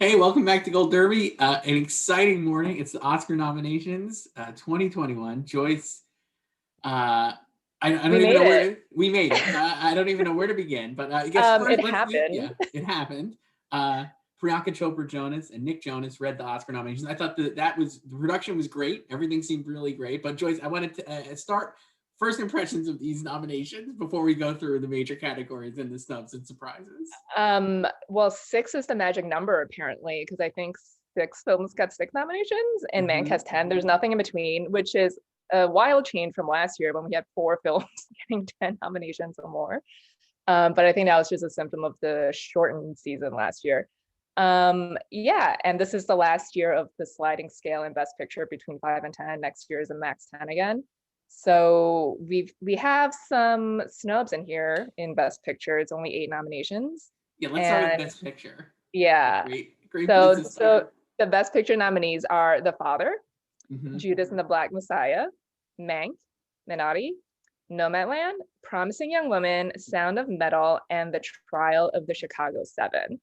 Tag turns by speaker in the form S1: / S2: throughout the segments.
S1: Hey, welcome back to Gold Derby. An exciting morning. It's the Oscar nominations, 2021. Joyce, I
S2: We
S1: don't even
S2: made
S1: know where
S2: it.
S1: we made it. I don't even know where to begin. But I guess first,
S2: It happened.
S1: yeah, it happened. Uh, Priyanka Chopra Jonas and Nick Jonas read the Oscar nominations. I thought the production was great. Everything seemed really great. But Joyce, I wanted to start first impressions of these nominations before we go through the major categories and the snubs and surprises.
S2: Well, six is the magic number apparently, because I think six films got six nominations and Mank
S1: Mm-hmm.
S2: has 10. There's nothing in between, which is a wild change from last year when we had four films getting 10 nominations or more. But I think that was just a symptom of the shortened season last year. Yeah, and this is the last year of the sliding scale in Best Picture between 5 and 10. Next year is a max 10 again. So we have some snubs in here in Best Picture. It's only 8 nominations.
S1: Yeah, let's start with
S2: And
S1: Best Picture.
S2: yeah,
S1: Great place
S2: so
S1: to start.
S2: so the Best Picture nominees are The Father,
S1: Mm-hmm.
S2: Judas and the Black Messiah, Mank, Minari, Nomadland, Promising Young Woman, Sound of Metal, and The Trial of the Chicago Seven.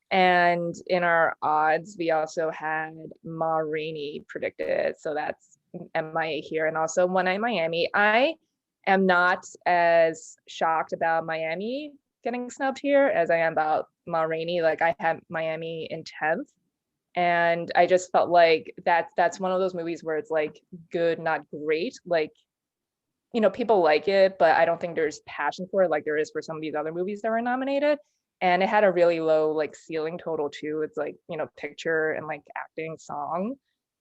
S2: And in our odds, we also had Ma Rainey predicted. So that's MIA here, and also One Night Miami. I am not as shocked about Miami getting snubbed here as I am about Ma Rainey. Like I had Miami in 10th. And I just felt like that's one of those movies where it's like good, not great. Like, people like it, but I don't think there's passion for it like there is for some of these other movies that were nominated. And it had a really low like ceiling total too. It's like, picture and like acting, song,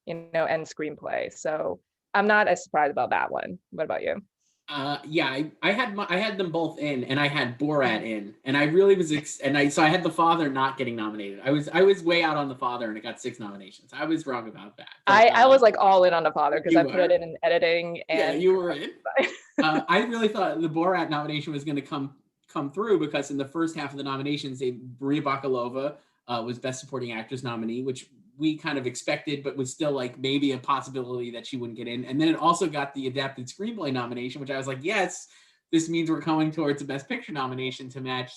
S2: and screenplay. So I'm not as surprised about that one. What about you?
S1: Yeah, I had them both in, and I had Borat
S2: Mhm.
S1: in, and I really was so I had The Father not getting nominated. I was way out on The Father, and it got 6 nominations. I was wrong about that, but
S2: I was like all in on The Father because
S1: you
S2: I put it
S1: were,
S2: in editing
S1: yeah,
S2: and
S1: you were in.
S2: production
S1: I really thought the Borat nomination was going to come through because in the first half of the nominations, Maria Bakalova was Best Supporting Actress nominee, which we kind of expected, but was still like maybe a possibility that she wouldn't get in. And then it also got the Adapted Screenplay nomination, which I was like, yes, this means we're coming towards a Best Picture nomination to match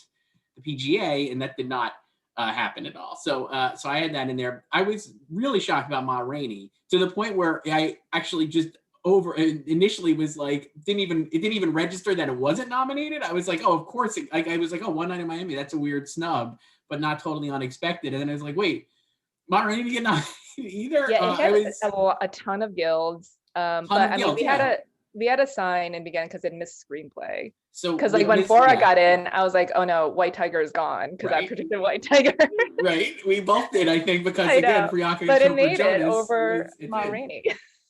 S1: the PGA, and that did not happen at all. So I had that in there. I was really shocked about Ma Rainey to the point where I actually just over initially was like it didn't even register that it wasn't nominated. I was like, oh, of course. I was like, oh, One Night in Miami, that's a weird snub, but not totally unexpected. And then I was like, wait, not ready to get nominated either.
S2: Yeah, it
S1: I
S2: had
S1: was
S2: a ton of guilds.
S1: ton
S2: But
S1: of
S2: I mean,
S1: guilt, yeah.
S2: we had a sign in the beginning because it missed screenplay.
S1: So
S2: Because like
S1: it
S2: when
S1: missed,
S2: Bora
S1: yeah,
S2: got in, I was like, oh no, White Tiger is gone because I
S1: right,
S2: predicted White Tiger.
S1: right. We both did, I think, because
S2: I
S1: again,
S2: know,
S1: Priyanka
S2: but it
S1: Chopra
S2: made it
S1: Jonas
S2: over
S1: was it
S2: Ma
S1: did.
S2: Rainey.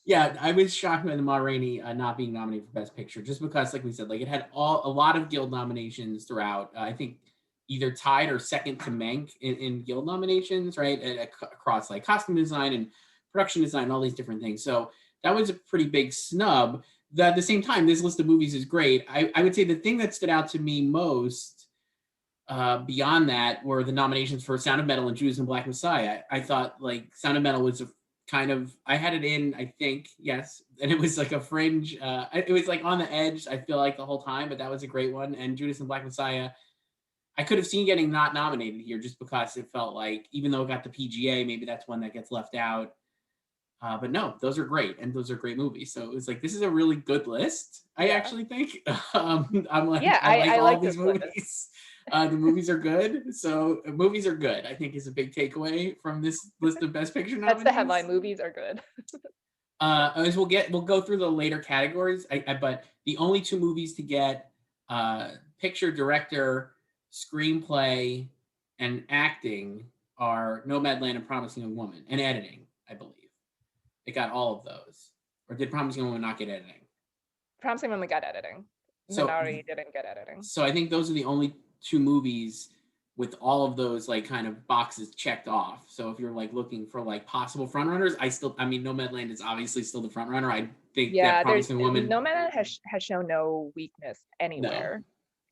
S1: Yeah, I was shocked by the Ma Rainey not being nominated for Best Picture, just because, like we said, like it had a lot of Guild nominations throughout. I think either tied or second to Mank in Guild nominations, right? Across like costume design and production design, and all these different things. So that was a pretty big snub. At the same time, this list of movies is great. I would say the thing that stood out to me most beyond that were the nominations for Sound of Metal and Judas and Black Messiah. I thought like Sound of Metal was a kind of I had it in, I think, yes, and it was like a fringe. It was like on the edge. I feel like the whole time, but that was a great one. And Judas and Black Messiah, I could have seen getting not nominated here just because it felt like even though it got the PGA, maybe that's one that gets left out. But no, those are great, and those are great movies. So it was like this is a really good list. I
S2: Yeah,
S1: actually think I'm like
S2: yeah,
S1: I like
S2: I
S1: all
S2: like
S1: these
S2: this list.
S1: movies. The movies are good. So movies are good, I think, is a big takeaway from this list of Best Picture
S2: That's the headline.
S1: nominees.
S2: Movies are good.
S1: As we'll go through the later categories. But the only two movies to get picture, director, screenplay, and acting are Nomadland and Promising Young Woman, and editing, I believe. It got all of those. Or did Promising Young Woman not get editing?
S2: Promising Women got editing.
S1: So
S2: Minari didn't get editing.
S1: so I think those are the only two movies with all of those like kind of boxes checked off. So if you're like looking for like possible frontrunners, I mean Nomadland is obviously still the frontrunner. I think that
S2: Yeah, there's
S1: Promising Woman,
S2: Nomad has shown no weakness
S1: no.
S2: anywhere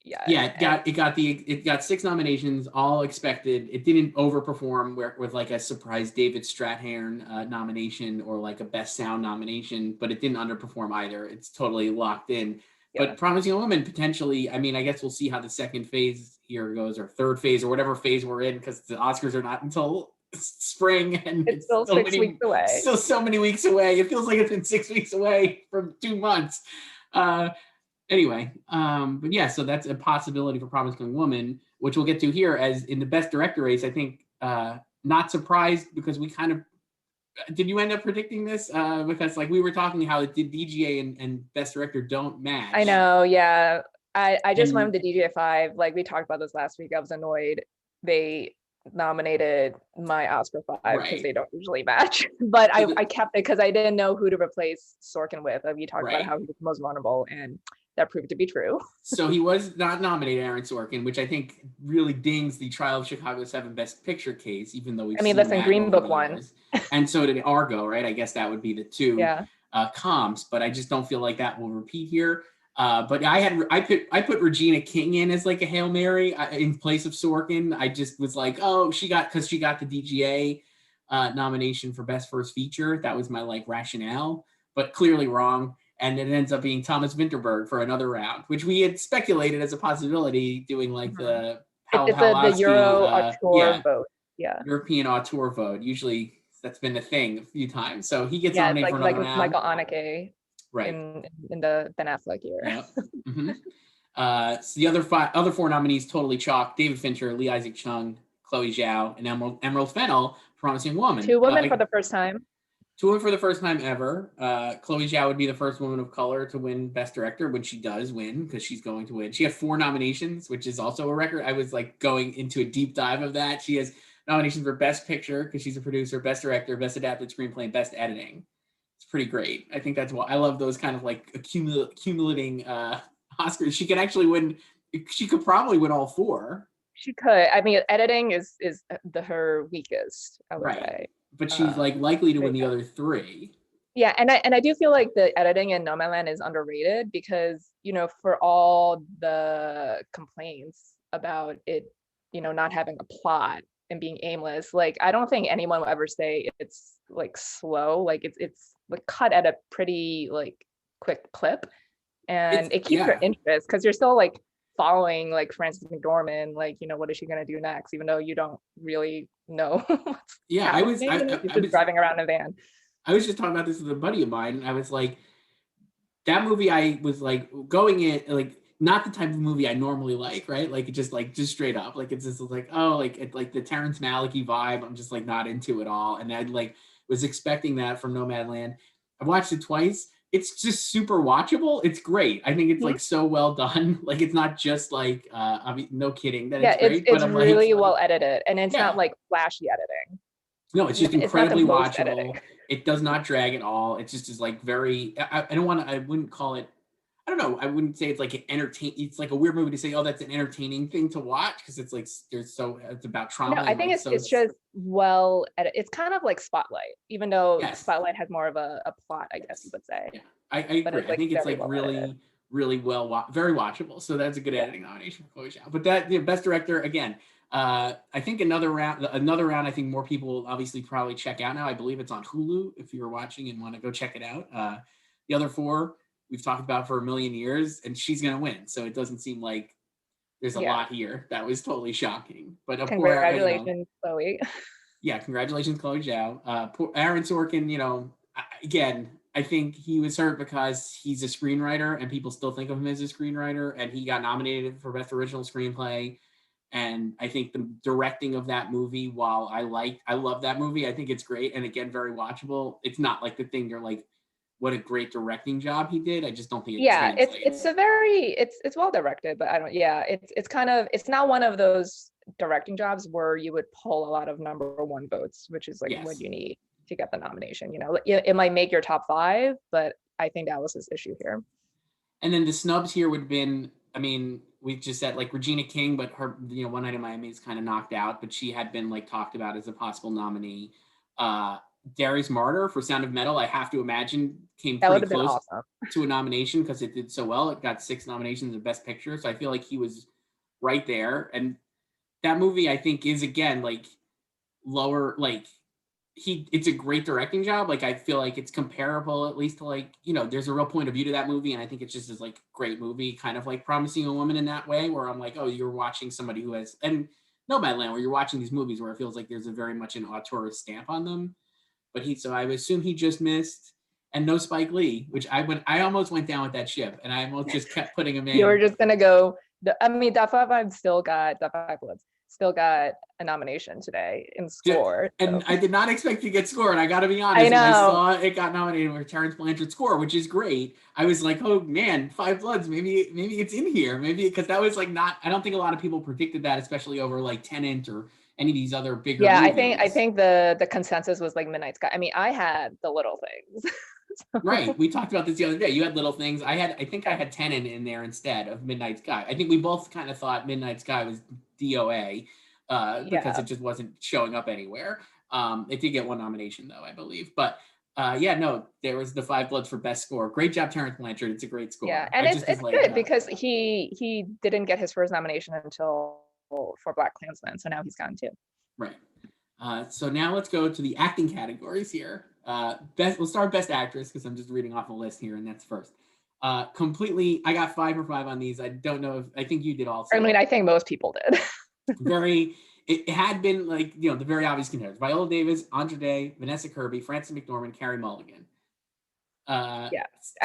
S2: yet,
S1: Yeah,
S2: and
S1: it got 6 nominations, all expected. It didn't overperform with like a surprise David Strathairn nomination or like a Best Sound nomination, but it didn't underperform either. It's totally locked in.
S2: yeah,
S1: But Promising Young Woman potentially. I mean, I guess we'll see how the second phase here goes, or third phase, or whatever phase we're in, because the Oscars are not until spring, and
S2: It's still 6 weeks away.
S1: still so many weeks away. It feels like it's been 6 weeks away from 2 months. Anyway, but yeah, so that's a possibility for Promising Young Woman, which we'll get to here. As in the Best Director race, I think not surprised, because we kind of did. You end up predicting this because like we were talking how the DGA and Best Director don't match.
S2: I know, yeah. I just went with the DGA 5. Like we talked about this last week. I was annoyed they nominated my Oscar 5 because they don't usually match. But so I kept it because I didn't know who to replace Sorkin with. Like, we talked about how he was most vulnerable, and that proved to be true.
S1: So he was not nominated, Aaron Sorkin, which I think really dings the Trial of Chicago 7 Best Picture case, even though we've seen
S2: listen, Green Book won.
S1: And so did Argo, right? I guess that would be the two comps, but I just don't feel like that will repeat here. But I put Regina King in as like a Hail Mary in place of Sorkin. I just was like, oh, she got the DGA nomination for Best First Feature. That was my like rationale, but clearly wrong. And it ends up being Thomas Vinterberg for another round, which we had speculated as a possibility, doing like the
S2: Euro auteur vote. Yeah.
S1: European auteur vote. Usually that's been a thing a few times. So he gets nominated for another round.
S2: Michael Haneke. Right. In the Ben Affleck year.
S1: Yep. Mm-hmm. So the other four nominees totally chalk: David Fincher, Lee Isaac Chung, Chloe Zhao, and Emerald Fennell, Promising Woman.
S2: Two women for the first time.
S1: Two women for the first time ever. Chloe Zhao would be the first woman of color to win Best Director, when she does win, because she's going to win. She had 4 nominations, which is also a record. I was like going into a deep dive of that. She has nominations for Best Picture, because she's a producer, Best Director, Best Adapted Screenplay, and Best Editing. It's pretty great. I think that's why I love those kind of like accumulating Oscars. She could actually win. She could probably win all 4.
S2: She could. I mean, editing is her weakest, I would say.
S1: But she's like likely to win the other 3.
S2: Yeah, and I do feel like the editing in Nomadland is underrated, because for all the complaints about it, not having a plot and being aimless, like I don't think anyone will ever say it's like slow. Like it's like cut at a pretty like quick clip, and it keeps your interest, because you're still like following like Frances McDormand, like what is she gonna do next, even though you don't really know what's
S1: I was
S2: driving around in a van.
S1: I was just talking about this with a buddy of mine, and I was like, that movie, I was like going in like not the type of movie I normally like, right? Like it just straight up, like it's just like, oh, like it, like the Terrence Malick vibe, I'm just like not into it all. And I like was expecting that from Nomadland. I watched it twice. It's just super watchable. It's great. I think it's like so well done. Like it's not just like I mean, no kidding that it's great.
S2: It's really well edited, and it's not like flashy editing.
S1: No, it's just incredibly watchable. Editing. It does not drag at all. It just is like very. I wouldn't call it. I don't know. I wouldn't say it's like an It's like a weird movie to say, oh, that's an entertaining thing to watch, because it's like it's about trauma.
S2: No, I think it's just well edited. It's kind of like Spotlight, even though Spotlight has more of a plot, I guess you would say.
S1: Yeah, I agree. Like, I think it's like really well, very watchable. So that's a good editing nomination for Chloe Zhao. But that Best Director again. I think another round. I think more people will obviously probably check out now. I believe it's on Hulu if you're watching and want to go check it out. The other 4 we've talked about for a million years, and she's going to win. So it doesn't seem like there's a lot here. That was totally shocking. But of
S2: congratulations, Chloe.
S1: Yeah, congratulations, Chloe Zhao. Aaron Sorkin, again, I think he was hurt because he's a screenwriter and people still think of him as a screenwriter, and he got nominated for Best Original Screenplay. And I think the directing of that movie, while I love that movie, I think it's great. And again, very watchable. It's not like the thing you're like, what a great directing job he did. I just don't think
S2: it's well directed, but it's not one of those directing jobs where you would pull a lot of number 1 votes, which is like what you need to get the nomination. It might make your top 5, but I think that was his issue here.
S1: And then the snubs here would have been, I mean, we just said like Regina King, but her, One Night in Miami is kind of knocked out, but she had been like talked about as a possible nominee. Darius Martyr for Sound of Metal, I have to imagine came pretty close to a nomination because it did so well. It got 6 nominations of Best Picture, so I feel like he was right there. And that movie, I think, is again like lower, like it's a great directing job. Like I feel like it's comparable at least to like, there's a real point of view to that movie, and I think it's just this like great movie, kind of like Promising a Woman in that way, where I'm like, oh, you're watching somebody who has, and Nomadland, where you're watching these movies where it feels like there's a very much an auteur stamp on them. But so I would assume he just missed, and no Spike Lee, which I almost went down with that ship, and I almost just kept putting him in.
S2: You were just gonna go. I mean, Da 5 I've still got Da 5 Bloods. Still got a nomination today in score.
S1: And
S2: so.
S1: I did not expect to get score, and I got to be honest, when I saw it got nominated with Terrence Blanchard's score, which is great. I was like, oh man, Five Bloods, maybe it's in here, maybe, because that was like not. I don't think a lot of people predicted that, especially over like Tenet or any of these other bigger.
S2: Yeah,
S1: movies.
S2: I think the consensus was like Midnight Sky. I mean, I had The Little Things.
S1: So. Right, we talked about this the other day. You had Little Things. I think I had Tenet in there instead of Midnight Sky. I think we both kind of thought Midnight Sky was DOA. Because it just wasn't showing up anywhere. It did get one nomination though, I believe. But there was the Five Bloods for best score. Great job, Terrence Blanchard. It's a great score.
S2: Yeah, and it's good because he didn't get his first nomination until for Black Klansman, so now he's gotten two.
S1: Right. So now let's go to the acting categories here. We'll start with Best Actress because I'm just reading off a list here, and that's first. Completely, I got 5 for 5 on these. I don't know if I think you did also.
S2: I mean, I think most people did.
S1: It had been like, the very obvious contenders: Viola Davis, Andra Day, Vanessa Kirby, Frances McDormand, Carey Mulligan.
S2: I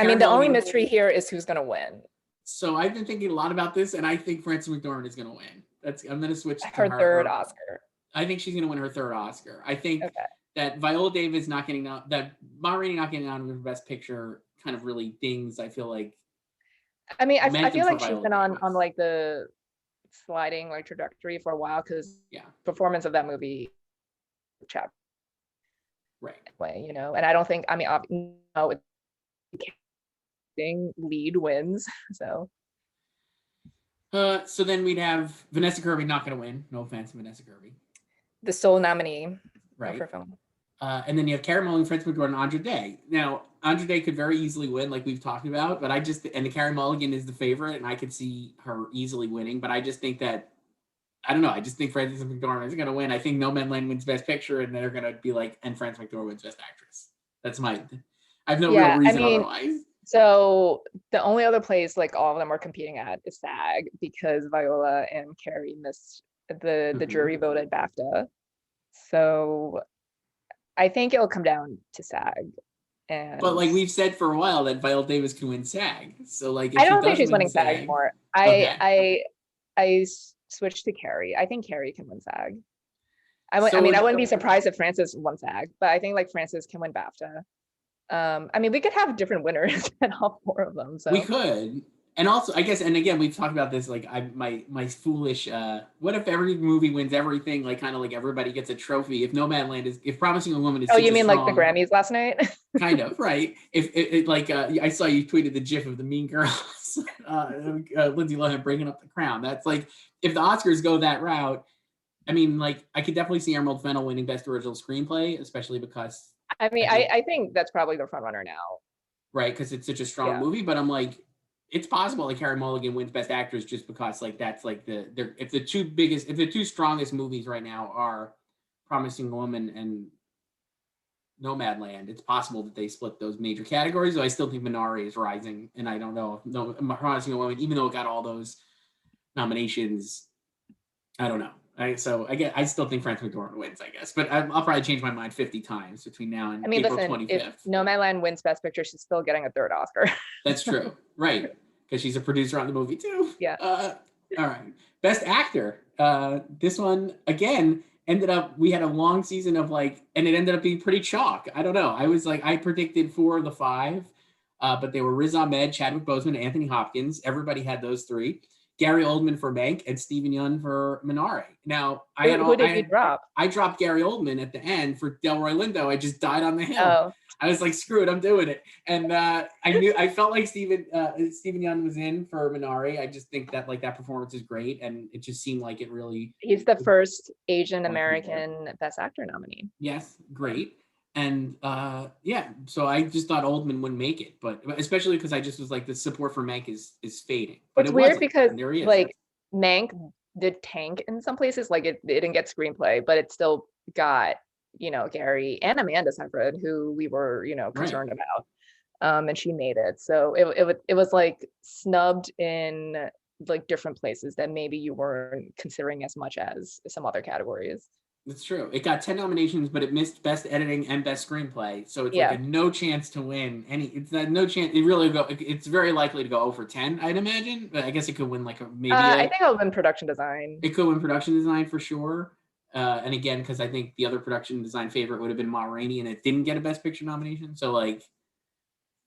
S2: mean, the only mystery here is who's going to win.
S1: So I've been thinking a lot about this, and I think Frances McDormand is going to win. I'm going to switch to
S2: her third Oscar.
S1: I think she's going to win her third Oscar. I think that Viola Davis not getting that Ma Rainey not getting on with Best Picture kind of really dings. I feel like.
S2: I mean, I feel like she's been on like the sliding like trajectory for a while because performance of that movie way, and I don't think, I mean, lead wins, so
S1: then we'd have Vanessa Kirby not going to win. No offense to Vanessa Kirby,
S2: the sole nominee
S1: for film. And then you have Carey Mulligan, Frances McDormand, and Andra Day. Now, Andra Day could very easily win, like we've talked about, but the Carey Mulligan is the favorite, and I could see her easily winning, but I just think that, I don't know, I just think Frances McDormand is going to win. I think Nomadland wins Best Picture, and they're going to be like, and Frances McDormand wins Best Actress. I have no real reason otherwise.
S2: So the only other place like all of them are competing at is SAG, because Viola and Carey missed the jury voted BAFTA. So I think it'll come down to SAG.
S1: But like we've said for a while that Viola Davis can win SAG. So like,
S2: I don't think she's winning SAG anymore. I switched to Carey. I think Carey can win SAG. I wouldn't be surprised if Frances won SAG, but I think like Frances can win BAFTA. I mean, we could have different winners at all 4 of them. So
S1: we could. And also, I guess, and again, we've talked about this, like my foolish, what if every movie wins everything, like kind of like everybody gets a trophy? If Nomadland if Promising a Woman is
S2: you mean strong, like the Grammys last night?
S1: Kind of, right. If it like, I saw you tweeted the gif of the Mean Girls, Lindsay Lohan bringing up the crown. That's like, if the Oscars go that route, I mean, like, I could definitely see Emerald Fennell winning Best Original Screenplay, especially because.
S2: I mean, I think that's probably the front runner now.
S1: Right, because it's such a strong movie, but I'm like, it's possible like Carey Mulligan wins Best Actress just because like that's like if the two strongest movies right now are Promising Woman and Nomadland, it's possible that they split those major categories. So I still think Minari is rising, and I don't know if Promising Woman, even though it got all those nominations, I don't know. I still think Frances McDormand wins, I guess, but I'll probably change my mind 50 times between now and April 25th.
S2: If Nomadland wins Best Picture, she's still getting a third Oscar.
S1: That's true, right? Because she's a producer on the movie too.
S2: Yeah.
S1: All right. Best Actor. This one again we had a long season of like, and it ended up being pretty chalk. I don't know. I predicted 4 of the 5, but they were Riz Ahmed, Chadwick Boseman, Anthony Hopkins. Everybody had those 3. Gary Oldman for Mank and Stephen Yeun for Minari. Now,
S2: who did you drop?
S1: I dropped Gary Oldman at the end for Delroy Lindo. I just died on the hill.
S2: Oh.
S1: I was like, screw it, I'm doing it. And I felt like Stephen Yeun was in for Minari. I just think that like that performance is great, and it just seemed like it really.
S2: He's the first Asian American Best Actor nominee.
S1: Yes, great. And so I just thought Oldman wouldn't make it, but especially because I just was like, the support for Mank is fading. But
S2: it's weird because like Mank did tank in some places, like it didn't get screenplay, but it still got Gary and Amanda Seyfried, who we were concerned about, and she made it. So it was like snubbed in like different places that maybe you weren't considering as much as some other categories.
S1: That's true. It got 10 nominations, but it missed Best Editing and Best Screenplay. So it's like
S2: Yeah.
S1: a no chance to win any. It's that no chance. It's very likely to go over 10, I'd imagine. But I guess it could win like
S2: I think I'll win production design.
S1: It could win production design for sure. And again, because I think the other production design favorite would have been Ma Rainey, and it didn't get a Best Picture nomination. So like,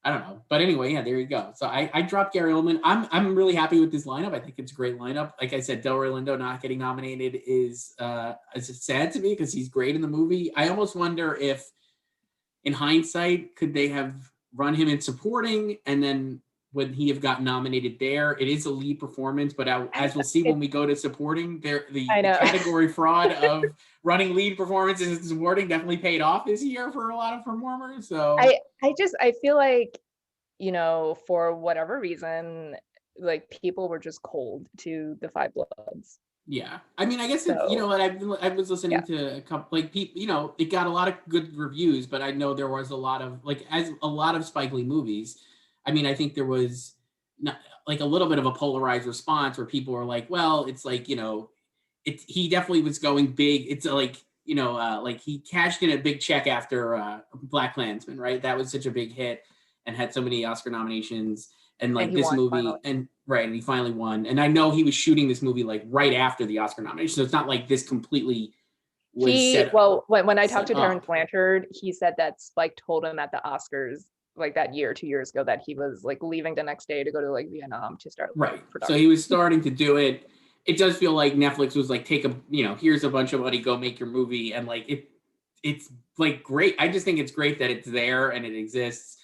S1: I don't know. But anyway, yeah, there you go. So I dropped Gary Oldman. I'm really happy with this lineup. I think it's a great lineup. Like I said, Delroy Lindo not getting nominated is sad to me because he's great in the movie. I almost wonder if, in hindsight, could they have run him in supporting and then would he have gotten nominated there? It is a lead performance, but as we'll see when we go to supporting, the category fraud of running lead performances and supporting definitely paid off this year for a lot of performers. So
S2: I feel like, you know, for whatever reason, like people were just cold to the Five Bloods.
S1: Yeah, I mean, I guess you know what, I was listening to a couple like people. You know, it got a lot of good reviews, but I know there was a lot of as a lot of Spike Lee movies. I mean, I think there was not like a little bit of a polarized response where people were like, well, it's like, you know, he definitely was going big. It's like, you know, like he cashed in a big check after Black Klansman, right? That was such a big hit and had so many Oscar nominations. And like this movie finally. And he finally won. And I know he was shooting this movie like right after the Oscar nomination. So it's not like this completely was
S2: when I talked to Terrence Blanchard, he said that Spike told him at the Oscars like that year, 2 years ago, that he was like leaving the next day to go to like Vietnam to start
S1: production. So he was starting to do it. It does feel like Netflix was like, take a, you know, here's a bunch of money, go make your movie. And like it's like great. I just think it's great that it's there and it exists.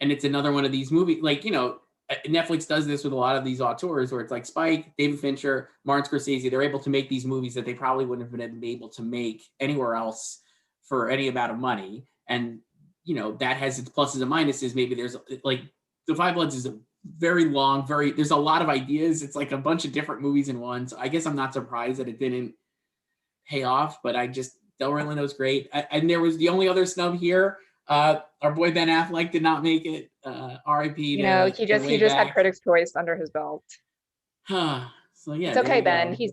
S1: And it's another one of these movies, like, you know, Netflix does this with a lot of these auteurs where it's like Spike, David Fincher, Martin Scorsese, they're able to make these movies that they probably wouldn't have been able to make anywhere else for any amount of money. And, you know, that has its pluses and minuses. Maybe there's like The Five Bloods is a very long, there's a lot of ideas. It's like a bunch of different movies in one. So I guess I'm not surprised that it didn't pay off, but Delroy Lindo's great. And there was the only other snub here. Our boy Ben Affleck did not make it. R.I.P.
S2: You know, he just had Critics' Choice under his belt.
S1: So yeah,
S2: it's okay, Ben. He's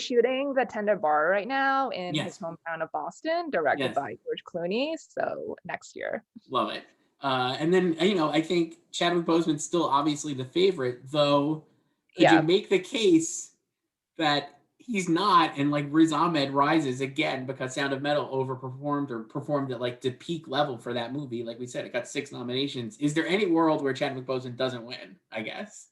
S2: shooting The Tender Bar right now in his hometown of Boston, directed by George Clooney. So next year,
S1: love it. And then, you know, I think Chadwick Boseman's still obviously the favorite, though. Could you make the case that he's not, and like Riz Ahmed rises again because Sound of Metal overperformed or performed at like the peak level for that movie? Like we said, it got 6 nominations. Is there any world where Chadwick Boseman doesn't win? I guess.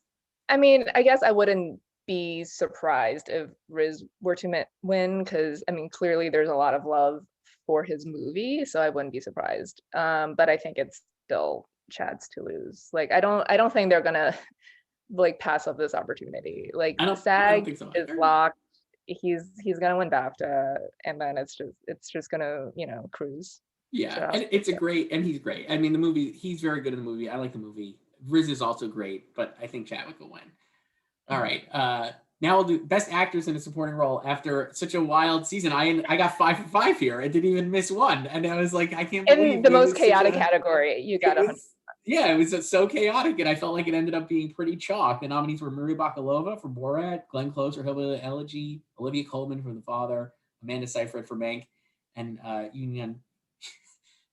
S2: I mean, I guess I wouldn't be surprised if Riz were to win, because I mean, clearly there's a lot of love for his movie, so I wouldn't be surprised. But I think it's still Chad's to lose. Like, I don't think they're gonna like pass up this opportunity. Like, SAG is locked. He's gonna win BAFTA, and then it's just gonna, you know, cruise.
S1: Yeah, and it's he's great. I mean, the movie, he's very good in the movie. I like the movie. Riz is also great, but I think Chadwick will win. All right. Now we'll do Best Actress in a Supporting Role. After such a wild season, I got 5 for 5 here. I didn't even miss one, and I was like, I can't believe
S2: in the most chaotic category. You got 100.
S1: Yeah, it was so chaotic, and I felt like it ended up being pretty chalk. The nominees were Maria Bakalova for Borat, Glenn Close for Hillbilly Elegy, Olivia Colman for The Father, Amanda Seyfried for Mank, and Yoon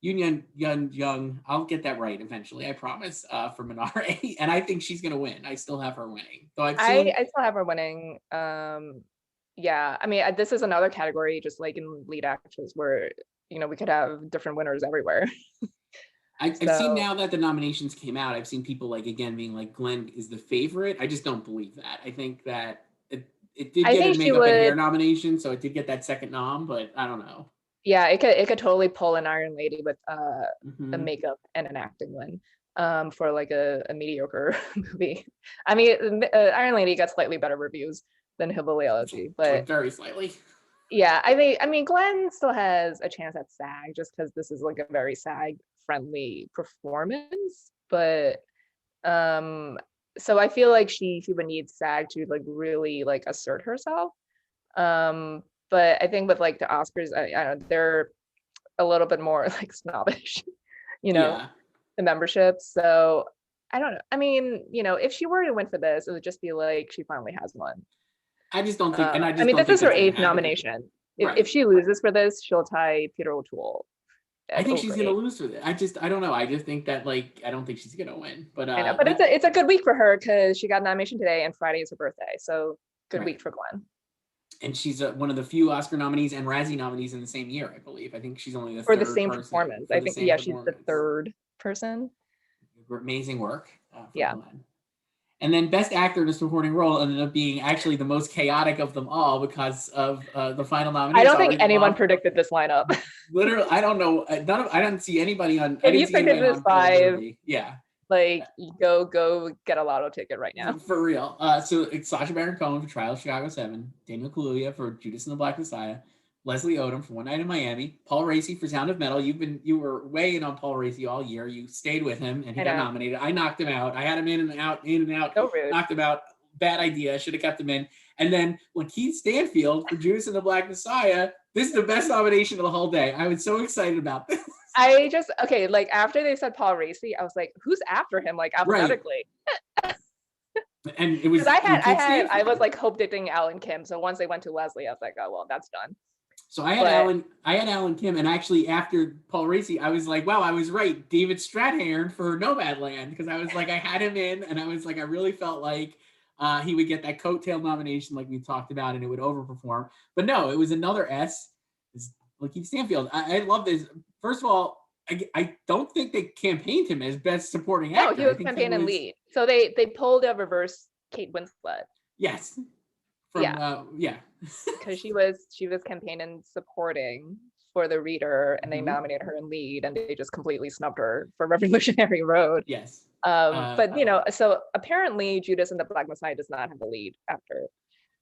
S1: Young, I'll get that right eventually, I promise, for Minari. And I think she's going to win. I still have her winning. So I
S2: still have her winning. Yeah, I mean, this is another category, just like in lead actress, where, you know, we could have different winners everywhere.
S1: I've seen now that the nominations came out, I've seen people like, again, being like, Glenn is the favorite. I just don't believe that. I think that it did get a makeup and hair nomination, so it did get that second nom, but I don't know.
S2: Yeah, it could totally pull an Iron Lady with a makeup and an acting win for like a mediocre movie. I mean, Iron Lady got slightly better reviews than Hillbilly Elegy, but
S1: very slightly.
S2: Yeah, I mean, Glenn still has a chance at SAG just because this is like a very SAG-friendly performance. But so I feel like she would need SAG to like really like assert herself. But I think with like the Oscars, I don't know, they're a little bit more like snobbish, you know, the membership. So I don't know. I mean, if she were to win for this, it would just be like she finally has one.
S1: I just don't think, and I
S2: I
S1: just
S2: mean,
S1: don't
S2: this
S1: think
S2: is her
S1: that's going to
S2: 8th
S1: happen.
S2: nomination.
S1: Right.
S2: If she loses for this, she'll tie Peter O'Toole.
S1: I think she's going to lose for this. I don't know. I just think that like I don't think she's going to win. But
S2: I know, but it's a good week for her because she got a nomination today and Friday is her birthday. So good week for Gwen.
S1: And she's one of the few Oscar nominees and Razzie nominees in the same year, I believe. I think she's only the
S2: for
S1: third
S2: the same
S1: person
S2: performance.
S1: for
S2: I
S1: the
S2: think
S1: same
S2: she's the third person.
S1: Amazing work.
S2: Yeah.
S1: Glenn. And then Best Actor in a Supporting Role ended up being actually the most chaotic of them all because of the final nominee.
S2: I don't think anyone predicted this lineup.
S1: Literally, I don't know. I don't see anybody on.
S2: If you predicted this 5,
S1: yeah.
S2: Like go get a lotto ticket right now.
S1: For real. So it's Sacha Baron Cohen for Trial of Chicago 7, Daniel Kaluuya for Judas and the Black Messiah, Leslie Odom for One Night in Miami, Paul Raci for Sound of Metal. You were weighing on Paul Raci all year. You stayed with him and he got nominated. I knocked him out. I had him in and out.
S2: So rude.
S1: Knocked him out. Bad idea. Should have kept him in. And then Lakeith Stanfield for Judas and the Black Messiah. This is the best nomination of the whole day. I was so excited about this.
S2: Like after they said Paul Raci, I was like, who's after him? Like alphabetically.
S1: Right. And it was
S2: I was like hope predicting Alan Kim. So once they went to Leslie, I was like, oh well, that's done.
S1: So I had Alan Kim, and actually after Paul Raci, I was like, wow, I was right. David Strathairn for Nomadland, because I was like, I had him in, and I was like, I really felt like he would get that coattail nomination like we talked about, and it would overperform. But no, it was another S. It's Lakeith Stanfield. I love this. First of all, I don't think they campaigned him as best supporting actor.
S2: No, he was campaign and lead. So they pulled a reverse Kate Winslet.
S1: Yes.
S2: Because she was campaign and supporting for The Reader, and they nominated her in lead, and they just completely snubbed her for Revolutionary Road.
S1: Yes.
S2: But so apparently Judas and the Black Messiah does not have a lead actor.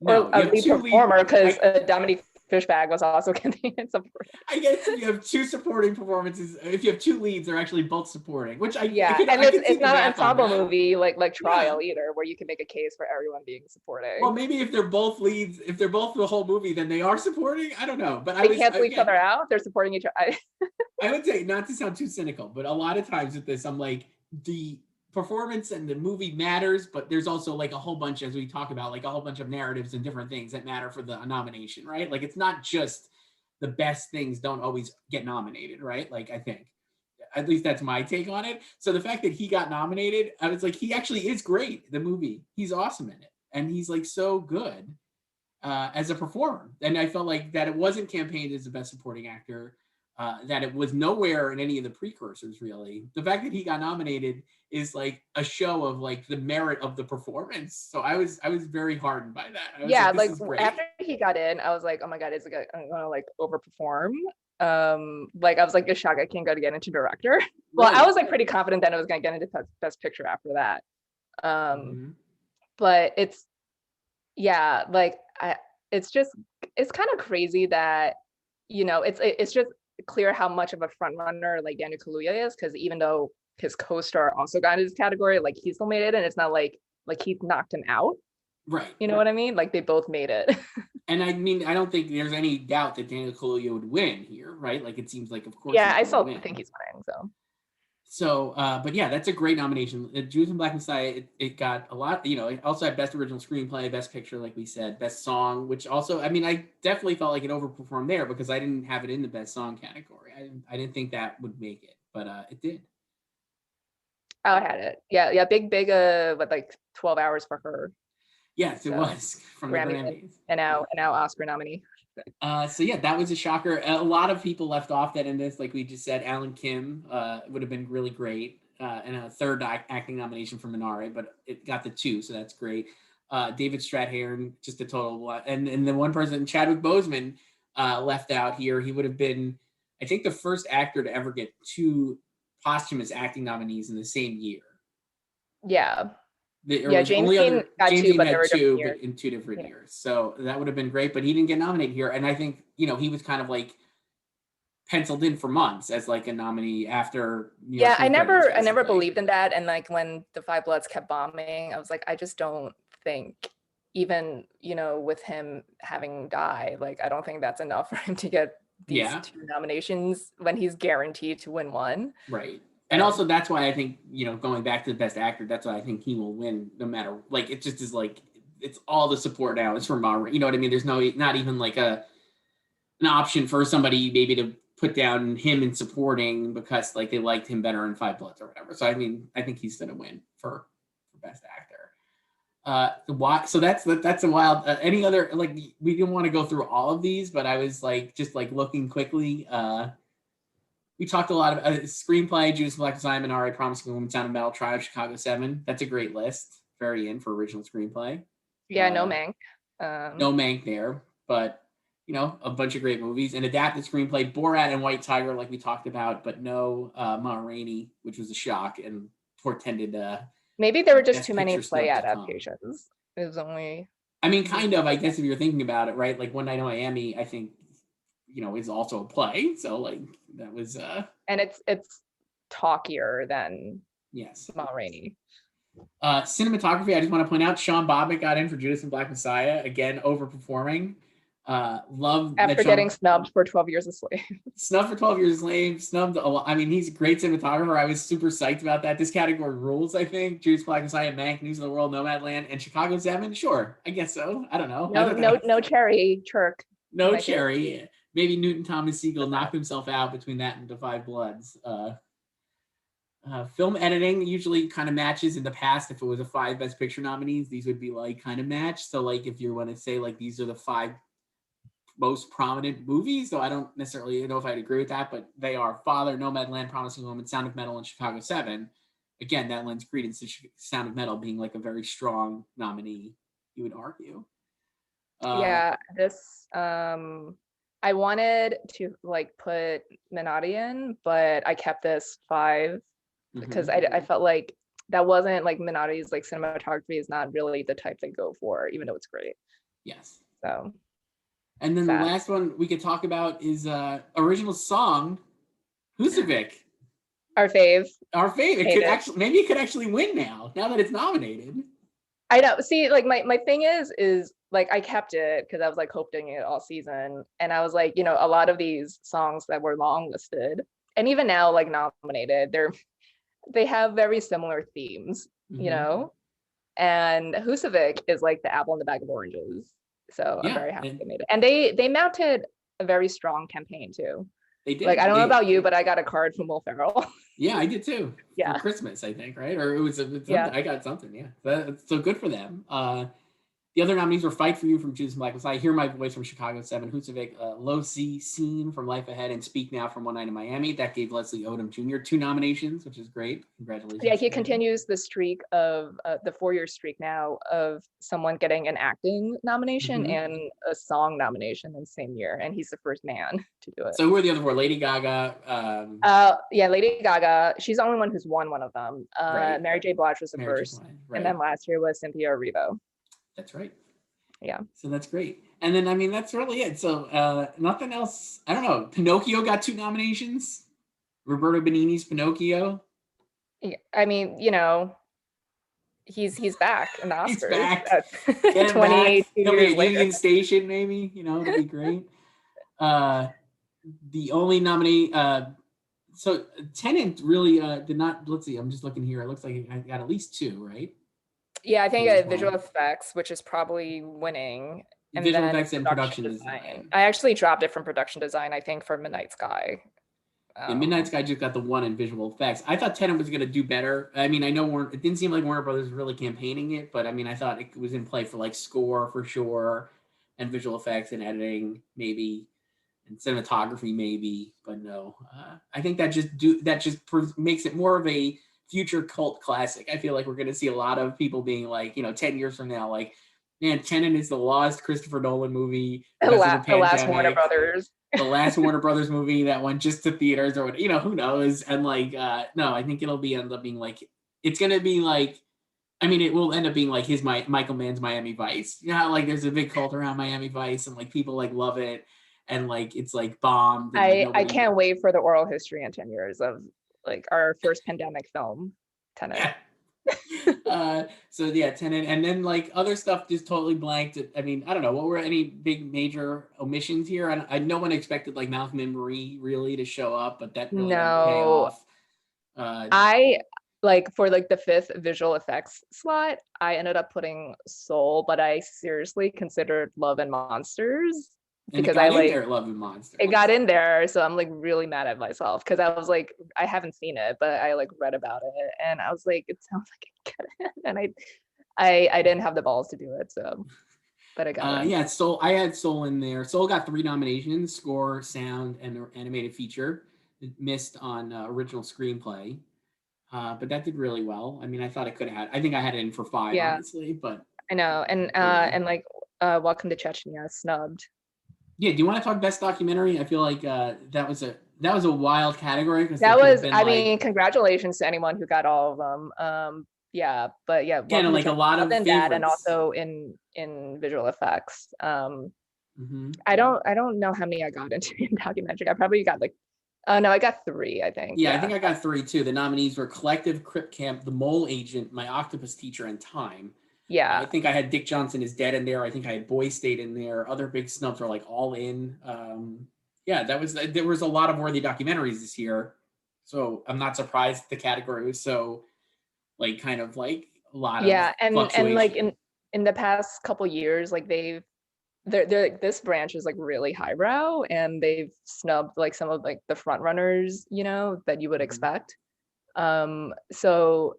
S1: No,
S2: or a lead performer, because Dominique Fishbag was also campaign and supporting.
S1: I guess if you have 2 supporting performances, if you have 2 leads, they're actually both supporting, which
S2: and it's not an ensemble movie like Trial either, where you can make a case for everyone being supporting.
S1: Well, maybe if they're both leads, if they're both the whole movie, then they are supporting. I don't know, but
S2: they cancel each other out. They're supporting each other.
S1: I would say, not to sound too cynical, but a lot of times with this, I'm like, the performance and the movie matters, but there's also like a whole bunch, as we talk about, like a whole bunch of narratives and different things that matter for the nomination, right? Like it's not just the best things don't always get nominated, right? Like I think, at least that's my take on it. So the fact that he got nominated, I was like, he actually is great, the movie. He's awesome in it. And he's like so good as a performer. And I felt like that it wasn't campaigned as the best supporting actor, that it was nowhere in any of the precursors, really. The fact that he got nominated is like a show of like the merit of the performance. So I was very heartened by that.
S2: Like after he got in, I was like, oh my God, is it gonna like overperform? Like I was like, Shaga can't go to get into director. Well, I was like pretty confident that it was gonna get into best picture after that. But it's it's kind of crazy that it's just clear how much of a front runner like Daniel Kaluuya is, because even though his co-star also got in his category, like he still made it, and it's not like he knocked him out,
S1: right?
S2: You know what I mean? Like they both made it.
S1: And I mean, I don't think there's any doubt that Daniel Kaluuya would win here, right? Like it seems like, of course.
S2: Yeah, I still think he's winning.
S1: So, but yeah, that's a great nomination. Judas and Black Messiah, it got a lot, it also had Best Original Screenplay, Best Picture, like we said, Best Song, which also, I mean, I definitely felt like it overperformed there because I didn't have it in the Best Song category. I didn't think that would make it, but it did.
S2: I had it. Yeah, big, but like 12 hours for her.
S1: Yes, it was from the Grammys.
S2: And now Oscar nominee.
S1: So yeah, that was a shocker. A lot of people left off that in this, like we just said. Alan Kim would have been really great, and a third acting nomination for Minari, but it got the 2, so that's great. David Strathairn, just a total, and the one person, Chadwick Boseman, left out here. He would have been, I think, the first actor to ever get 2 posthumous acting nominees in the same year.
S2: Yeah.
S1: James Dean got 2, but in 2 different years. So that would have been great, but he didn't get nominated here. And I think, he was kind of like penciled in for months as like a nominee after.
S2: I never believed in that. And like when The Five Bloods kept bombing, I was like, I just don't think, even, with him having died, like, I don't think that's enough for him to get these 2 nominations when he's guaranteed to win 1.
S1: Right. And also that's why I think, going back to the best actor, that's why I think he will win no matter, like, it just is like, it's all the support now is for Ma Rainey. You know what I mean? There's not even like an option for somebody maybe to put down him in supporting because like they liked him better in Five Bloods or whatever. So I mean, I think he's gonna win for best actor. So that's a wild. Any other, like, we didn't want to go through all of these, but I was like just like looking quickly. We talked a lot about screenplay, Judas Black Simon, R.A. Promising Woman, Sound of Metal, Trial of Chicago 7. That's a great list. Very in for original screenplay.
S2: Yeah, no Mank.
S1: No Mank there, but a bunch of great movies. An adapted screenplay, Borat and White Tiger, like we talked about, but no Ma Rainey, which was a shock and portended.
S2: Maybe there were just too many play adaptations. It was only.
S1: I mean, kind of. I guess if you're thinking about it, right? Like One Night in Miami, I think, is also a play. So like that was.
S2: And it's talkier than
S1: yes
S2: Ma Rainey.
S1: Cinematography, I just want to point out, Sean Bobbitt got in for Judas and Black Messiah, again overperforming. Love
S2: after getting snubbed for 12 Years a Slave.
S1: Snubbed for 12 Years a Slave. Snubbed. I mean, he's a great cinematographer. I was super psyched about that. This category rules. I think Judas, Black Messiah, Mank, News of the World, Nomadland, and Chicago 7. Sure, I guess so. I don't know.
S2: No Cherry Turk.
S1: No Cherry. Maybe Newton Thomas Siegel knocked himself out between that and The Five Bloods. Film editing usually kind of matches. In the past, if it was a 5 Best Picture nominees, these would be like kind of matched. So like if you want to say like these are the 5 most prominent movies, though I don't necessarily know if I'd agree with that, but they are Father, Nomadland, Promising Woman, Sound of Metal, and Chicago 7. Again, that lends credence to Sound of Metal being like a very strong nominee, you would argue.
S2: Yeah, this I wanted to like put Menotti in, but I kept this 5 because I felt like that wasn't like Menotti's like cinematography is not really the type they go for, even though it's great.
S1: Yes.
S2: So.
S1: And then the last one we could talk about is original song, Husavik.
S2: Our fave.
S1: Maybe it could actually win now that it's nominated.
S2: I know. See, like my thing is like I kept it because I was like hoping it all season, and I was like, a lot of these songs that were long listed, and even now like nominated, they have very similar themes, and Husavik is like the apple in the bag of oranges. So I'm very happy they made it. And they mounted a very strong campaign too.
S1: They did.
S2: Like, I don't know about you, but I got a card from Will Ferrell.
S1: Yeah, I did too.
S2: Yeah.
S1: For Christmas, I think, right? Or it was I got something, yeah. So good for them. The other nominees were Fight for You from Judas and Black Messiah, Hear My Voice from Chicago 7, Husavik, Low C Scene from Life Ahead, and Speak Now from One Night in Miami. That gave Leslie Odom Jr. 2 nominations, which is great. Congratulations.
S2: Yeah, he continues the streak of the 4-year streak now of someone getting an acting nomination and a song nomination in the same year, and he's the first man to do it.
S1: So who are the other 4? Lady Gaga.
S2: Yeah, Lady Gaga. She's the only one who's won one of them.
S1: Right.
S2: Mary J. Blige was the first, and then last year was Cynthia Erivo.
S1: That's right.
S2: Yeah.
S1: So that's great. And then, I mean, that's really it. So nothing else. I don't know. Pinocchio got 2 nominations. Roberto Benigni's Pinocchio.
S2: Yeah, I mean, he's back in the Oscars.
S1: He's back.
S2: 28
S1: He'll be
S2: years
S1: at
S2: later.
S1: Union Station, maybe. It'll be great. The only nominee. So Tenet really did not. Let's see. I'm just looking here. It looks like I got at least 2, right?
S2: Yeah, I think I visual effects, which is probably winning.
S1: And visual effects and production design.
S2: I actually dropped it from production design, I think, for Midnight Sky.
S1: Midnight Sky just got the 1 in visual effects. I thought Tenet was going to do better. I mean, I know it didn't seem like Warner Brothers was really campaigning it, but I mean, I thought it was in play for like score for sure, and visual effects and editing maybe, and cinematography maybe, but no. I think that just makes it more of a future cult classic. I feel like we're going to see a lot of people being like, 10 years from now, like, man, Tenet is the lost Christopher Nolan movie.
S2: The last Warner Brothers.
S1: The last Warner Brothers movie that went just to theaters or who knows. And like, no, I think it'll end up being like, it's going to be like, I mean, it will end up being like Michael Mann's Miami Vice. Like there's a big cult around Miami Vice and like people like love it. And like, it's like bombed.
S2: I can't wait for the oral history in 10 years of like our first pandemic film, Tenet.
S1: Yeah. So yeah, Tenet, and then like other stuff just totally blanked. I mean, I don't know what were any big major omissions here. I no one expected like Malcolm and Marie really to show up, but that really didn't pay off.
S2: I like for like the fifth visual effects slot, I ended up putting Soul, but I seriously considered Love and Monsters
S1: And it
S2: because I
S1: got in
S2: like
S1: there, Love and Monsters.
S2: it got in there, so I'm like really mad at myself because I was like, I haven't seen it, but I like read about it and I was like, it sounds like it got in, and I didn't have the balls to do it, so but I got in.
S1: Yeah, Soul. I had Soul in there. Soul got 3 nominations: score, sound, and animated feature. It missed on original screenplay, but that did really well. I mean, I thought it could have had. I think I had it in for 5,
S2: Yeah,
S1: honestly, but
S2: I know, and
S1: three.
S2: and like Welcome to Chechnya snubbed.
S1: Yeah, do you want to talk best documentary? I feel like that was a wild category because there
S2: That
S1: could have
S2: was,
S1: been
S2: I
S1: like
S2: mean, congratulations to anyone who got all of them. Yeah, but yeah,
S1: kind of
S2: Welcome to
S1: like a
S2: Chechnya
S1: lot of
S2: in that, and
S1: favorites.
S2: also in visual effects.
S1: Hmm.
S2: I don't know how many I got into in documentary. I probably got like, no, I got three, I think.
S1: Yeah, I
S2: Yeah.
S1: think I got 3 too. The nominees were Collective, Crip Camp, The Mole Agent, My Octopus Teacher, and Time. I
S2: Yeah.
S1: think I had Dick Johnson is Dead in there. I think I had Boy State in there. Other big snubs were like All In. Yeah, there was a lot of worthy documentaries this year. So I'm not surprised the category was so like kind of like a lot of
S2: Yeah. And like
S1: fluctuation.
S2: in the past couple years, like they're like this branch is like really highbrow and they've snubbed like some of like the front runners, you know, that you would
S1: Mhm.
S2: expect. So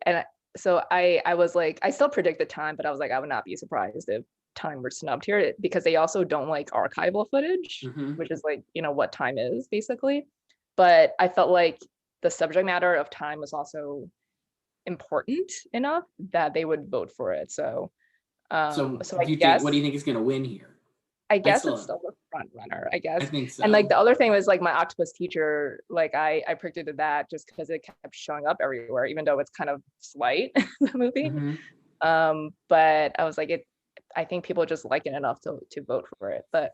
S2: so I was like, I still predict the Time, but I was like, I would not be surprised if Time were snubbed here because they also don't like archival footage,
S1: Mhm.
S2: which is like, you know, what Time is basically. But I felt like the subject matter of Time was also important enough that they would vote for it. So
S1: So
S2: so
S1: do you think what do you think is going to win here?
S2: I
S1: I
S2: guess it's
S1: still
S2: still the front runner, I
S1: I
S2: guess.
S1: think
S2: And like
S1: so.
S2: the other thing was like my octopus teacher, like I predicted that just because it kept showing up everywhere, even though it's kind of slight, the movie.
S1: Mhm.
S2: But I was like, I think people just like it enough to vote for it. But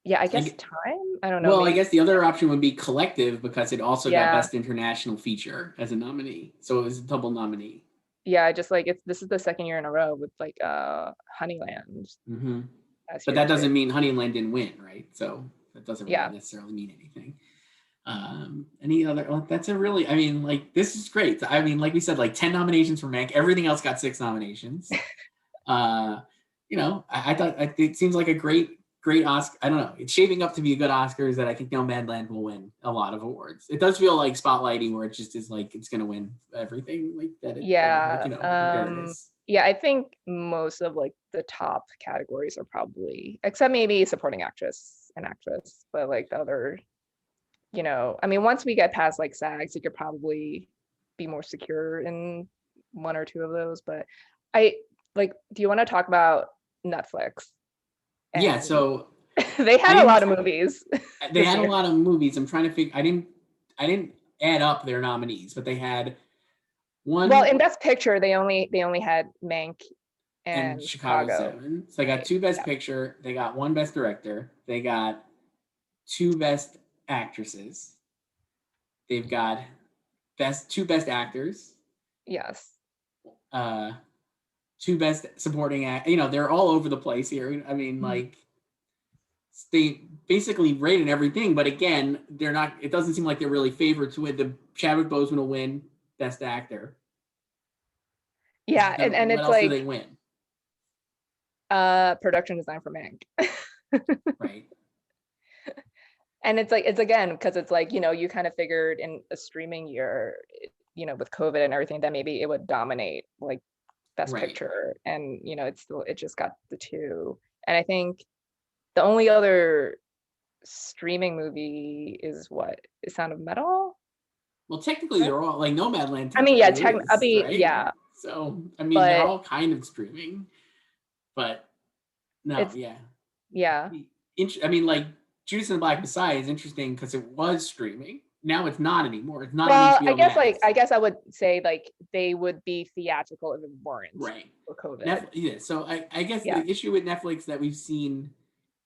S2: yeah, I
S1: I
S2: guess
S1: g-
S2: Time, I don't know,
S1: well, I
S2: maybe,
S1: guess the other option would be Collective because it also got
S2: yeah,
S1: Best International Feature as a nominee. So it was a double nominee.
S2: yeah, I just like it's this is the second year in a row with like Honeyland
S1: Hmm.
S2: last
S1: But
S2: year
S1: that
S2: too.
S1: doesn't mean Honeyland didn't win, right? So that doesn't really
S2: Yeah.
S1: necessarily mean anything. Any other? Well, that's a really. I mean, like this is great. I mean, like we said, like 10 nominations for Mank. Everything else got 6 nominations. Uh, I thought it seems like a great Oscar. I don't know. It's shaping up to be a good Oscars that I think Nomadland will win a lot of awards. It does feel like Spotlighting, where it just is like it's going to win everything, like that. Like
S2: Yeah.
S1: like there it is.
S2: Yeah, I think most of like the top categories are probably, except maybe supporting actress and actress, but like the other, you know, I mean, once we get past like SAGs, you could probably be more secure in one or two of those. But I like, do you want to talk about Netflix?
S1: Yeah.
S2: And
S1: So
S2: they
S1: I
S2: had a lot
S1: didn't.
S2: of movies
S1: They
S2: this
S1: had a
S2: year.
S1: lot of movies. I'm trying to figure. I didn't add up their nominees, but they had
S2: Well,
S1: one
S2: in Best Picture, they only had Mank
S1: and
S2: and
S1: Chicago
S2: Chicago,
S1: 7. So they got
S2: right?
S1: 2 Best
S2: Yeah.
S1: Picture. They got 1 Best Director. They got 2 Best Actresses. They've got 2 Best Actors.
S2: Yes.
S1: Uh, 2 Best Supporting Act. They're all over the place here. I mean,
S2: Mhm.
S1: like they basically rated everything, but again, they're not. It doesn't seem like they're really favored to win. The Chadwick Boseman will win Best Actor.
S2: Yeah, and
S1: What
S2: it's
S1: else do they
S2: like
S1: win?
S2: production design for Mank.
S1: Right.
S2: And it's like it's again because it's like, you know, you kind of figured in a streaming year, you know, with COVID and everything, that maybe it would dominate like Best
S1: Right.
S2: Picture, and you know, it just got the two. And I think the only other streaming movie is what is Sound of Metal,
S1: Well, technically,
S2: right?
S1: they're all like Nomadland.
S2: I mean, yeah,
S1: Technically,
S2: I
S1: is
S2: mean,
S1: right.
S2: yeah,
S1: So I mean, they're
S2: but
S1: all kind of streaming, but no,
S2: it's
S1: yeah.
S2: yeah.
S1: I mean, like Judas and the Black Messiah is interesting because it was streaming. Now it's not anymore. It's not on
S2: Well,
S1: HBO Max.
S2: I guess I would say like they would be theatrical if it weren't
S1: Right.
S2: for COVID.
S1: Yeah. So I guess
S2: Yeah,
S1: the issue with Netflix that we've seen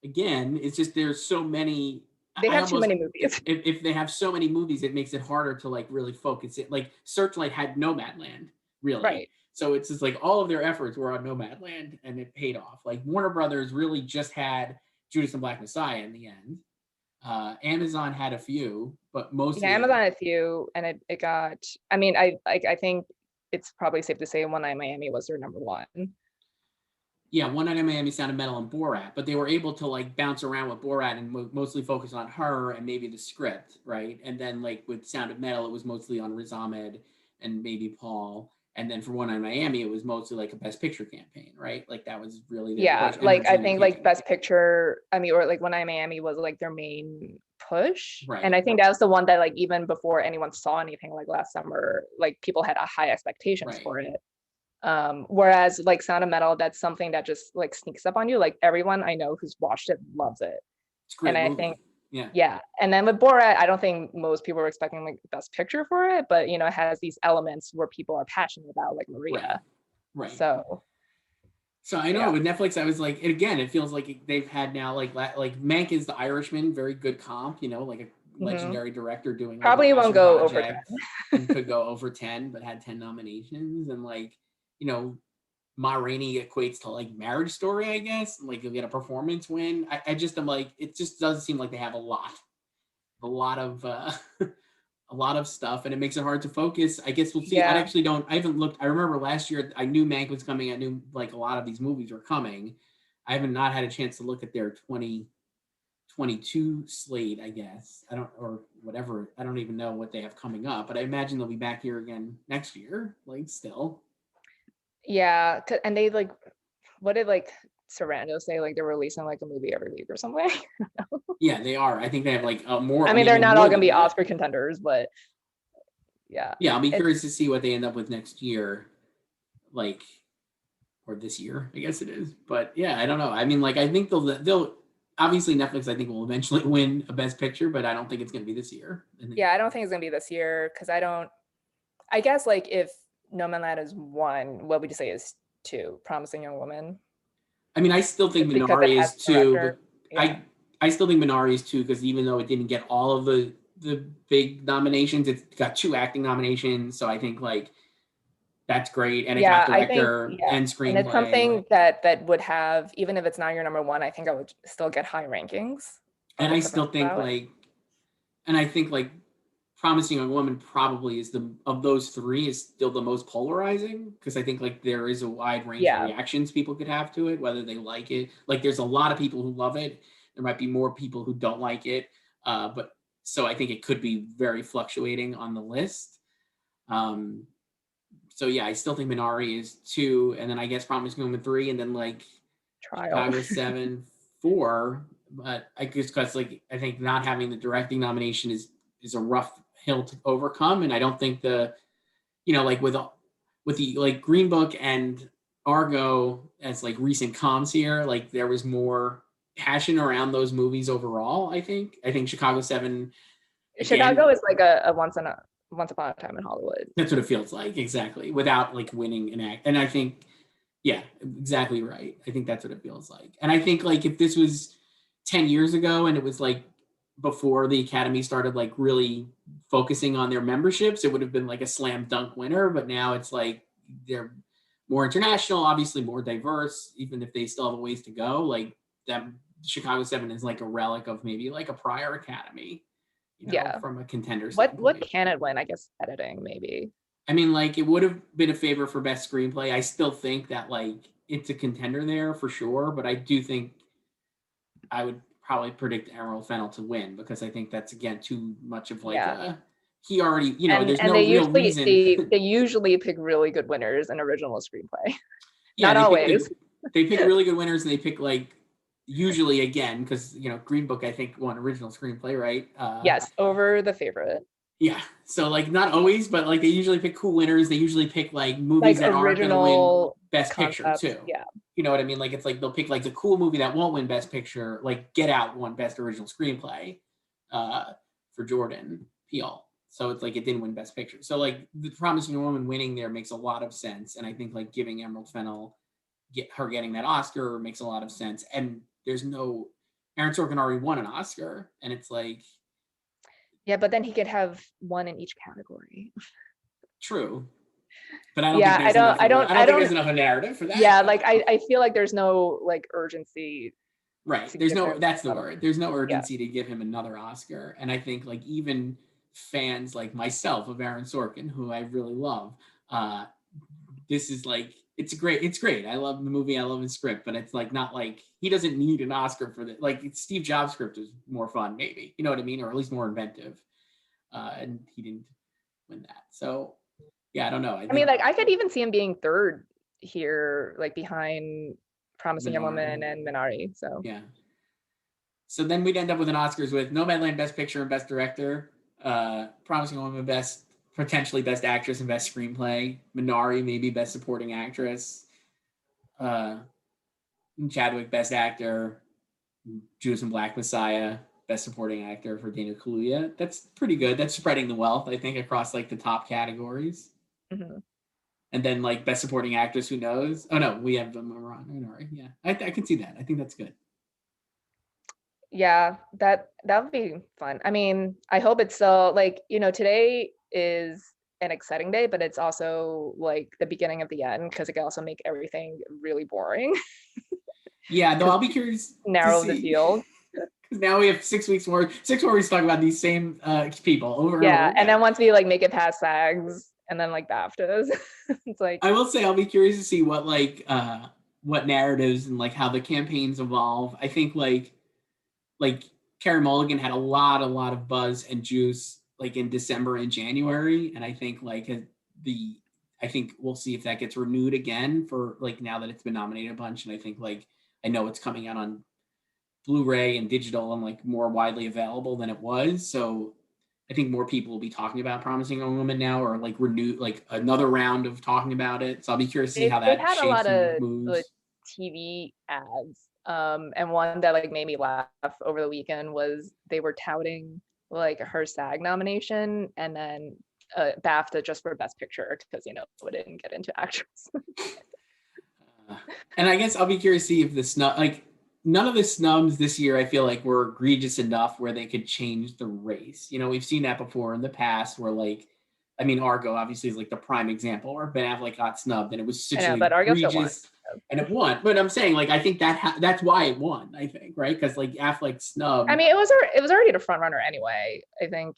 S1: again is just there's so many.
S2: they
S1: I
S2: have too
S1: almost
S2: many movies.
S1: if they have so many movies, it makes it harder to like really focus it. Like Searchlight had Nomadland, really.
S2: Right.
S1: So it's just like all of their efforts were on Nomadland, and it paid off. Like Warner Brothers really just had Judas and Black Messiah in the end. Amazon had a few, but
S2: Yeah,
S1: mostly
S2: Amazon had a few, and it got. I mean, I think it's probably safe to say One Night in Miami was their number one.
S1: yeah, One Night in Miami, Sound of Metal, and Borat, but they were able to like bounce around with Borat and mostly focus on her and maybe the script, right? And then like with Sound of Metal, it was mostly on Riz Ahmed and maybe Paul. And then for One Night in Miami, it was mostly like a Best Picture campaign, right? Like that was really their
S2: Yeah,
S1: push,
S2: like I
S1: energy and
S2: think like
S1: creativity.
S2: Best Picture, I mean, or like One Night in Miami was like their main push. And
S1: Right,
S2: I think that was the one that like even before anyone saw anything like last summer, like people had a high expectations
S1: right.
S2: for it. Whereas like Sound of Metal, that's something that just like sneaks up on you. Like everyone I know who's watched it loves it.
S1: It's a
S2: And
S1: great
S2: I
S1: movie.
S2: think,
S1: Yeah,
S2: yeah. And then with Borat, I don't think most people were expecting like Best Picture for it, but you know, it has these elements where people are passionate about, like
S1: right,
S2: Maria.
S1: right.
S2: So
S1: So I know
S2: yeah.
S1: with Netflix, I was like, and again, it feels like they've had now like Mank is the Irishman, very good comp, like a
S2: Mhm.
S1: legendary director doing like a
S2: Probably won't
S1: passion
S2: go over
S1: project
S2: 10.
S1: and could go over 10, but had 10 nominations. And like, you know, Ma Rainey equates to like Marriage Story, I guess. Like you'll get a performance win. I just am like, it just doesn't seem like they have a lot of a lot of stuff, and it makes it hard to focus. I guess we'll see.
S2: Yeah.
S1: I haven't looked. I remember last year I knew Mank was coming. I knew like a lot of these movies were coming. I haven't not had a chance to look at their 2022 slate, I guess. I don't, or whatever. I don't even know what they have coming up, but I imagine they'll be back here again next year, like still.
S2: Yeah. And they like, what did like Sarando say? Like they're releasing like a movie every week or something.
S1: Yeah, they are. I think they have like more,
S2: I mean, they're
S1: maybe
S2: not all
S1: more
S2: gonna
S1: than
S2: be
S1: that.
S2: Oscar contenders, but yeah.
S1: Yeah, I'll be
S2: It's
S1: curious to see what they end up with next year, like, or this year, I guess it is. But yeah, I don't know. I mean, like, I think they'll obviously Netflix. I think will eventually win a Best Picture, but I don't think it's going to be this year. I think.
S2: yeah, I don't think it's gonna be this year because I guess like if Nomadland is one, what would you say is two? Promising Young Woman?
S1: I mean, I still think
S2: Just because it
S1: Minari
S2: has
S1: is
S2: a
S1: two, but
S2: director. Yeah.
S1: I still think Minari is two because even though it didn't get all of the big nominations, it got two acting nominations. So I think like that's great, and it got
S2: Yeah, I think
S1: director
S2: yeah.
S1: and
S2: And it's
S1: screenplay.
S2: something that would have, even if it's not your number one, I think I would still get high rankings on
S1: And
S2: the
S1: I still
S2: professional
S1: think
S2: ballot.
S1: like, and I think like Promising Young Woman probably is the of those three is still the most polarizing because I think like there is a wide range of
S2: Yeah.
S1: reactions people could have to it, whether they like it. Like there's a lot of people who love it. There might be more people who don't like it. But so I think it could be very fluctuating on the list. Um, so yeah, I still think Minari is two, and then I guess Promising Young Woman three, and then like
S2: Trial.
S1: Chicago 7, 4. But I guess because like I think not having the directing nomination is a rough hill to overcome, and I don't think like with the like Green Book and Argo as like recent comps here, like there was more passion around those movies overall. I think Chicago 7
S2: Chicago
S1: again.
S2: is like a once upon a time in Hollywood.
S1: That's what it feels like exactly without like winning an act, and I think yeah, exactly right. I think that's what it feels like. And I think like if this was 10 years ago and it was like before the Academy started like really focusing on their memberships, it would have been like a slam dunk winner. But now it's like they're more international, obviously more diverse, even if they still have a ways to go. Like that Chicago 7 is like a relic of maybe like a prior Academy,
S2: Yeah.
S1: from a contender
S2: What
S1: standpoint.
S2: can it win? I guess editing maybe.
S1: I mean, like it would have been a favor for best screenplay. I still think that like it's a contender there for sure, but I do think I would probably predict Emerald Fennell to win because I think that's again too much of like
S2: Yeah.
S1: a he already,
S2: And
S1: there's no
S2: they
S1: real
S2: usually
S1: reason.
S2: they usually pick really good winners in original screenplay.
S1: Yeah,
S2: Not always.
S1: they pick really good winners and they pick like usually again because Green Book I think won original screenplay, right?
S2: Yes, over The Favorite.
S1: Yeah. So like not always, but like they usually pick cool winners. They usually pick like movies
S2: Like
S1: that aren't gonna win
S2: original
S1: Best Picture
S2: concepts.
S1: too.
S2: Yeah.
S1: You know what I mean? Like it's like they'll pick like the cool movie that won't win Best Picture, like Get Out won Best Original Screenplay for Jordan Peele. So it's like it didn't win Best Picture. So like the Promising Woman winning there makes a lot of sense, and I think like giving Emerald Fennell her getting that Oscar makes a lot of sense. And there's no Aaron Sorkin already won an Oscar, and it's like
S2: Yeah, but then he could have one in each category.
S1: true, but I don't think
S2: Yeah,
S1: there's enough of a narrative for that.
S2: yeah, like I feel like there's no like urgency
S1: Right.
S2: to
S1: There's
S2: give
S1: no,
S2: him
S1: that's the
S2: another.
S1: word. There's no
S2: Yeah.
S1: urgency to give him another Oscar. And I think like even fans like myself of Aaron Sorkin, who I really love, uh, this is like, it's great. It's great. I love the movie. I love his script, but it's like not like he doesn't need an Oscar for that. Like Steve Jobs' script is more fun, maybe. You know what I mean? Or at least more inventive. And he didn't win that. So yeah, I don't know. I
S2: I mean,
S1: think
S2: like I could even see him being third here, like behind Promising Young Woman
S1: Minari.
S2: and Minari. So
S1: Yeah. So then we'd end up with an Oscars with Nomadland Best Picture and Best Director, Promising Young Woman potentially Best Actress and Best Screenplay, Minari maybe Best Supporting Actress, uh, Chadwick Best Actor, Judas and Black Messiah Best Supporting Actor for Daniel Kaluuya. That's pretty good. That's spreading the wealth, I think, across like the top categories.
S2: mm-hmm.
S1: And then like Best Supporting Actress, who knows? Oh no, we have Minari. Yeah, I can see that. I think that's good.
S2: Yeah, that would be fun. I mean, I hope it's still like, today is an exciting day, but it's also like the beginning of the end because it can also make everything really boring
S1: Yeah, though
S2: because
S1: I'll be curious to
S2: narrow the
S1: see.
S2: field.
S1: Because now we have 6 weeks more. 6 more weeks to talk about these same people over and over
S2: Yeah, and
S1: again.
S2: then once we like make it past SAGs and then like BAFTAs, it's like
S1: I will say I'll be curious to see what narratives and like how the campaigns evolve. I think like Carey Mulligan had a lot of buzz and juice like in December and January, and I think I think we'll see if that gets renewed again for like now that it's been nominated a bunch, and I think like I know it's coming out on Blu-ray and digital and like more widely available than it was, so I think more people will be talking about Promising Young Woman now, or like renew like another round of talking about it. So I'll be curious to see how
S2: they've
S1: that
S2: had a
S1: shapes
S2: lot
S1: and
S2: of like
S1: moves.
S2: TV ads. And one that like made me laugh over the weekend was they were touting like her SAG nomination and then BAFTA just for Best Picture because it didn't get into actress.
S1: And I guess I'll be curious to see if the snub like none of the snubs this year I feel like were egregious enough where they could change the race. We've seen that before in the past where like I mean Argo obviously is like the prime example where Ben Affleck got snubbed and it was
S2: I
S1: such
S2: know,
S1: an
S2: but Argo still won.
S1: egregious and it won. But I'm saying like I think that's why it won. I think right because like Affleck snubbed.
S2: I mean, it was already the front runner anyway. I think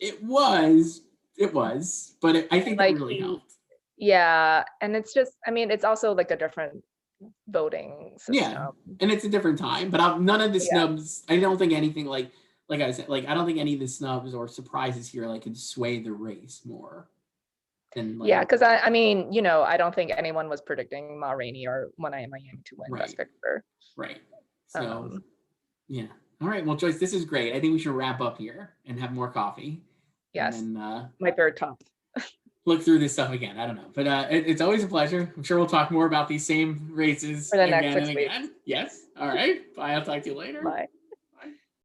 S1: but I think that
S2: like
S1: really helped.
S2: yeah, and it's just I mean it's also like a different voting system.
S1: Yeah, and it's a different time, but none of the
S2: Yeah.
S1: snubs. I don't think anything like I said, like I don't think any of the snubs or surprises here like could sway the race more than like
S2: Yeah, because I mean, I don't think anyone was predicting Ma Rainey or When I Am Miami to win Best
S1: right,
S2: Picture.
S1: right. So
S2: Um,
S1: yeah, all right. Well, Joyce, this is great. I think we should wrap up here and have more coffee, and
S2: yes,
S1: then
S2: my third top.
S1: look through this stuff again. I don't know, but it's always a pleasure. I'm sure we'll talk more about these same races
S2: For the next
S1: again and
S2: 6 weeks.
S1: again. Yes. All right. Bye. I'll talk to you later.
S2: Bye.